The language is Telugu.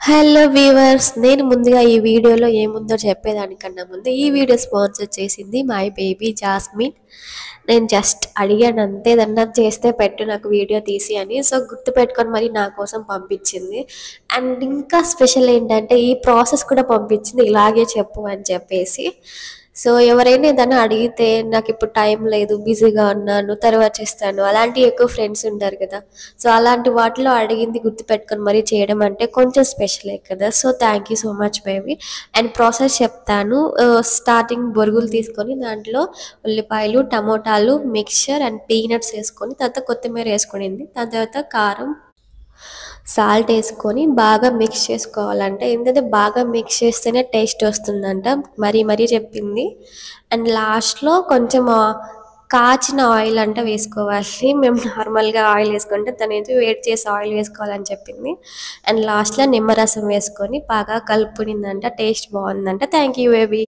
హలో వీవర్స్, నేను ముందుగా ఈ వీడియోలో ఏముందో చెప్పేదానికన్నా ముందు ఈ వీడియో స్పాన్సర్ చేసింది మై బేబీ జాస్మిన్. నేను జస్ట్ అడిగాను అంతే, ఏదన్నా చేస్తే పెట్టు నాకు వీడియో తీసి అని. సో గుర్తుపెట్టుకొని మరి నా కోసం పంపించింది. అండ్ ఇంకా స్పెషల్ ఏంటంటే ఈ ప్రాసెస్ కూడా పంపించింది, ఇలాగే చెప్పు అని చెప్పేసి. సో ఎవరైనా ఏదైనా అడిగితే నాకు ఇప్పుడు టైం లేదు, బిజీగా ఉన్నాను, తర్వాత చేస్తాను, అలాంటి ఎక్కువ ఫ్రెండ్స్ ఉంటారు కదా. సో అలాంటి వాటిలో అడిగింది గుర్తుపెట్టుకొని మరీ చేయడం అంటే కొంచెం స్పెషలే కదా. So thank you so much baby. And process చెప్తాను. స్టార్టింగ్ బొరుగులు తీసుకొని దాంట్లో ఉల్లిపాయలు, టమోటాలు, మిక్చర్ అండ్ పీనట్స్ వేసుకొని తర్వాత కొత్తిమీర వేసుకునింది. దాని తర్వాత కారం, సాల్ట్ వేసుకొని బాగా మిక్స్ చేసుకోవాలంట. ఏంటంటే బాగా మిక్స్ చేస్తేనే టేస్ట్ వస్తుందంట, మరీ మరీ చెప్పింది. అండ్ లాస్ట్లో కొంచెం కాచిన ఆయిల్ అంట వేసుకోవాలి. మేము నార్మల్గా ఆయిల్ వేసుకుంటే తనేంటి వేడి చేసి ఆయిల్ వేసుకోవాలని చెప్పింది. అండ్ లాస్ట్లో నిమ్మరసం వేసుకొని బాగా కలుపుకునిందంట. టేస్ట్ బాగుందంట. Thank you baby.